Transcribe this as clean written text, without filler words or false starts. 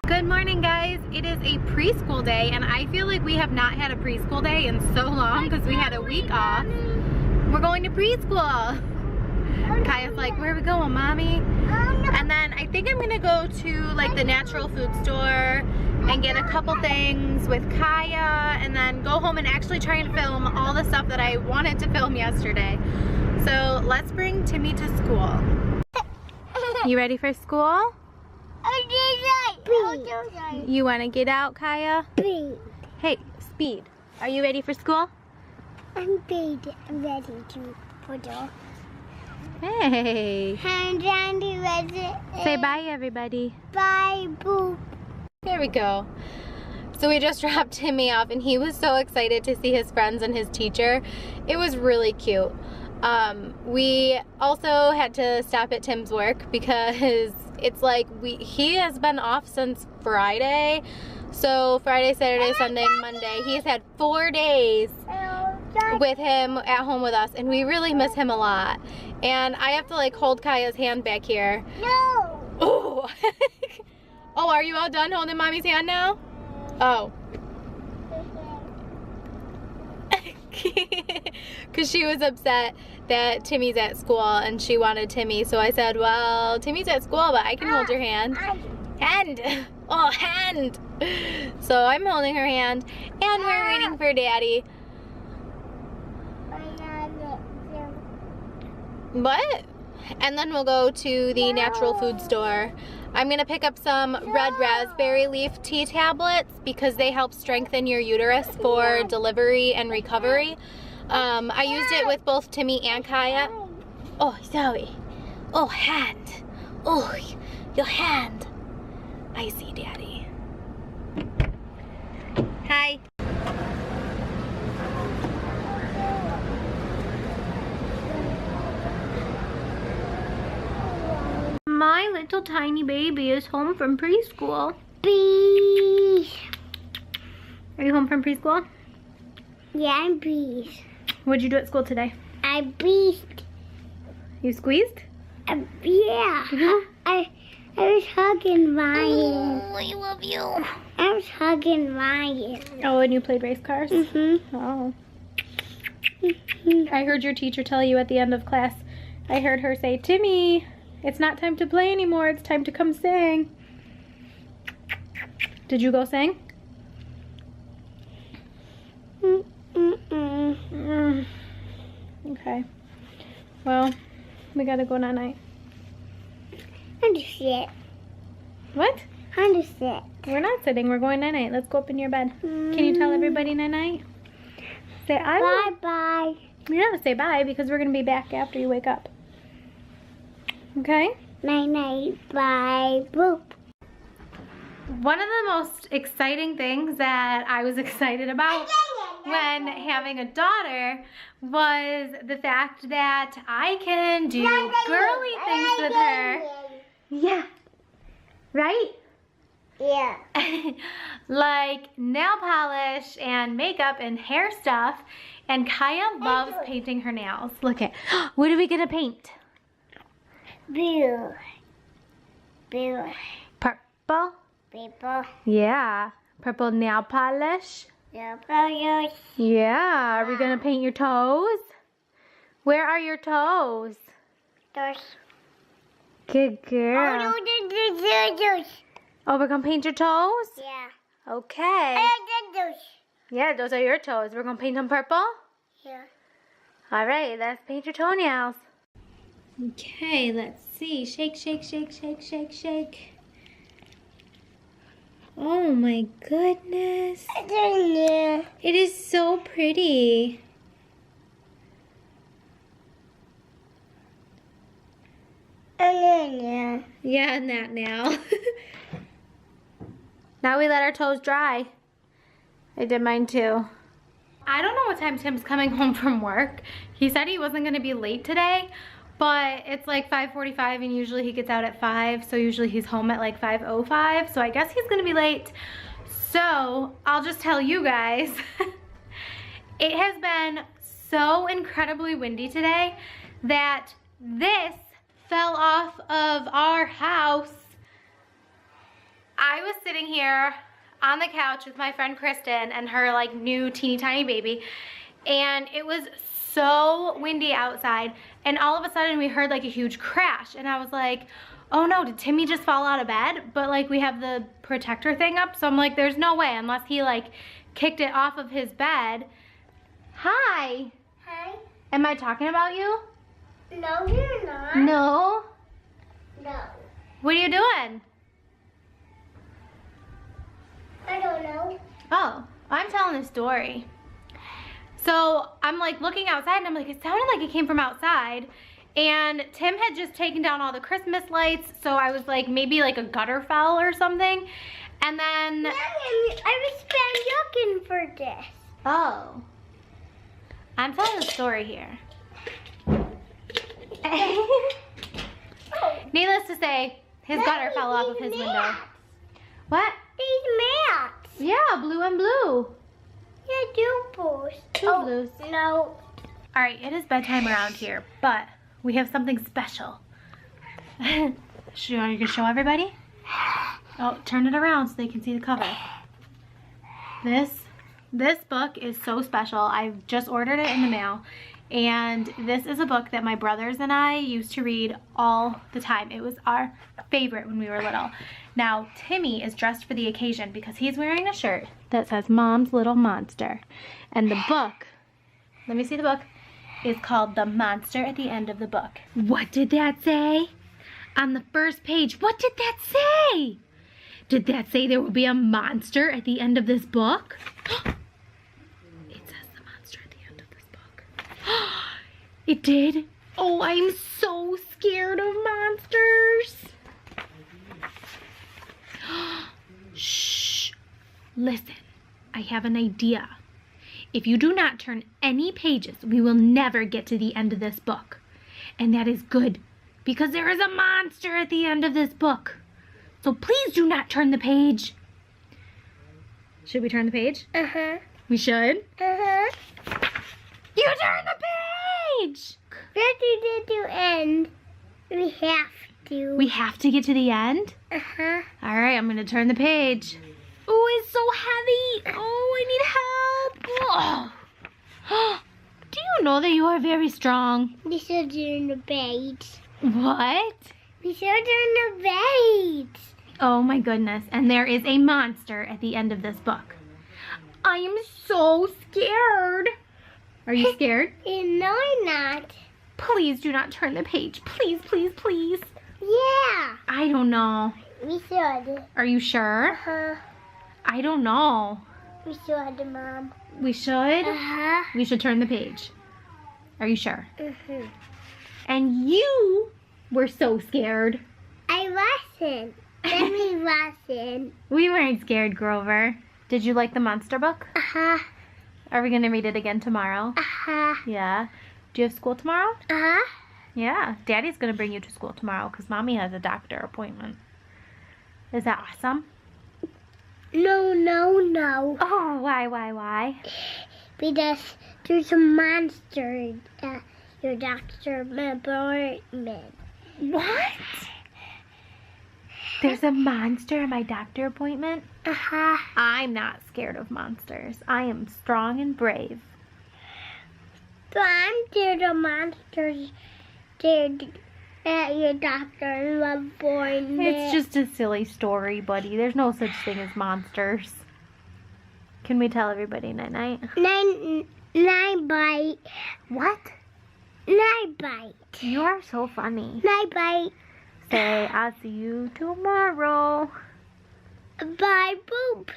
Good morning, guys. It is a preschool day, and I feel like we have not had a preschool day in so long because we had a week off. We're going to preschool. Kaya's like, where are we going, Mommy? And then I think I'm gonna go to like the natural food store and get a couple things with Kaya, and then go home and actually try and film all the stuff that I wanted to film yesterday. So let's bring Timmy to school. You ready for school? You want to get out, Kaya? Speed. Hey, Speed. Are you ready for school? I'm ready to photo. Hey. And Randy ready. Say bye, everybody. Bye, boop. There we go. So we just dropped Timmy off, and he was so excited to see his friends and his teacher. It was really cute. We also had to stop at Tim's work because it's like he has been off since Friday. So Friday, Saturday, Sunday, Monday. He's had 4 days with him at home with us, and we really miss him a lot. And I have to like hold Kaya's hand back here. No. Oh. Oh, are you all done holding Mommy's hand now? Oh. Because she was upset that Timmy's at school and she wanted Timmy. So I said, well, Timmy's at school, but I can hold your hand. Hand! Oh, hand! So I'm holding her hand, and we're waiting for Daddy. What? And then we'll go to the natural food store. I'm gonna pick up some red raspberry leaf tea tablets because they help strengthen your uterus for delivery and recovery. I used it with both Timmy and Kaya. Oh, sorry. Oh, hand. Oh, your hand. I see, Daddy. Hi. My little tiny baby is home from preschool. Bees. Are you home from preschool? Yeah, I'm bees. What'd you do at school today? I beast. You squeezed? Yeah. I was hugging Ryan. Oh, I love you. I was hugging Ryan. Oh, and you played race cars? Mm-hmm. Oh. I heard your teacher tell you at the end of class, I heard her say, Timmy, it's not time to play anymore, it's time to come sing. Did you go sing? Okay. Well, we gotta go night-night. I'm just sit. What? I'm just sit. We're not sitting, we're going night-night. Let's go up in your bed. Can you tell everybody night-night? Say I will. Bye-bye. You don't have to say bye because we're gonna be back after you wake up. Okay? Night-night. Bye. Boop. One of the most exciting things that I was excited about when having a daughter was the fact that I can do girly things with her. Yeah. Right? Yeah. Like nail polish and makeup and hair stuff. And Kaya loves painting her nails. Look at, what are we gonna paint? Blue. Blue. Purple? People. Yeah. Purple nail polish. Yeah. Blue. Yeah. Are we gonna paint your toes? Where are your toes? Those. Good girl. Oh, we're gonna paint your toes? Yeah. Okay. Yeah, those are your toes. We're gonna paint them purple? Yeah. Alright, let's paint your toenails. Okay, let's see. Shake, shake, shake, shake, shake, shake. Oh my goodness. It is so pretty. Yeah, and that now. Now we let our toes dry. I did mine too. I don't know what time Tim's coming home from work. He said he wasn't gonna be late today, but it's like 5:45 and usually he gets out at 5, so usually he's home at like 5:05, so I guess he's gonna be late. So I'll just tell you guys, it has been so incredibly windy today that this fell off of our house I was sitting here on the couch with my friend Kristen and her like new teeny tiny baby, and it was so windy outside, and all of a sudden we heard like a huge crash, and I was like, oh no, did Timmy just fall out of bed? But like we have the protector thing up, so I'm like, there's no way unless he like kicked it off of his bed. Hi. Hi. Am I talking about you? No, you're not. No. No. What are you doing? I don't know. Oh, I'm telling a story. So I'm like looking outside and I'm like, it sounded like it came from outside. And Tim had just taken down all the Christmas lights. So I was like, maybe like a gutter fell or something. And then... I was looking for this. Oh. I'm telling a story here. Needless to say, his gutter fell off of his window. What? These mats. Yeah, blue and blue. Yeah, two blues. Two blues. No. All right, it is bedtime around here, but we have something special. You want to show everybody? Oh, turn it around so they can see the cover. This book is so special. I've just ordered it in the mail, and this is a book that my brothers and I used to read all the time. It was our favorite when we were little. Now, Timmy is dressed for the occasion because he's wearing a shirt that says Mom's Little Monster. And the book, let me see the book, is called The Monster at the End of the Book. What did that say? On the first page, what did that say? Did that say there will be a monster at the end of this book? It says the monster at the end of this book. It did? Oh, I'm so scared of monsters. Shh. Listen, I have an idea. If you do not turn any pages, we will never get to the end of this book. And that is good, because there is a monster at the end of this book. So please do not turn the page. Should we turn the page? Uh-huh. We should? Uh-huh. You turn the page! To end. We have to. We have to get to the end? Uh-huh. All right, I'm going to turn the page. Oh, it's so heavy. Oh, I need help. Oh. Do you know that you are very strong? We should turn the page. What? We should turn the page. Oh my goodness. And there is a monster at the end of this book. I am so scared. Are you scared? No, I'm not. Please do not turn the page. Please, please, please. Yeah. I don't know. We should. Are you sure? Uh-huh. I don't know. We should, Mom. We should? Uh-huh. We should turn the page. Are you sure? Mm-hmm. And you were so scared. I wasn't. Then we wasn't. We weren't scared, Grover. Did you like the monster book? Uh-huh. Are we going to read it again tomorrow? Uh-huh. Yeah. Do you have school tomorrow? Uh-huh. Yeah. Daddy's going to bring you to school tomorrow because Mommy has a doctor appointment. Is that awesome? No, no, no. Oh, why? Because there's a monster at your doctor's appointment. What? There's a monster at my doctor appointment? Uh-huh. I'm not scared of monsters. I am strong and brave. So I'm scared of monsters at your doctor's appointment. It's just a silly story, buddy. There's no such thing as monsters. Can we tell everybody night-night? Night bite. What? Night bite. You are so funny. Night bite. Say, I'll see you tomorrow. Bye, boop.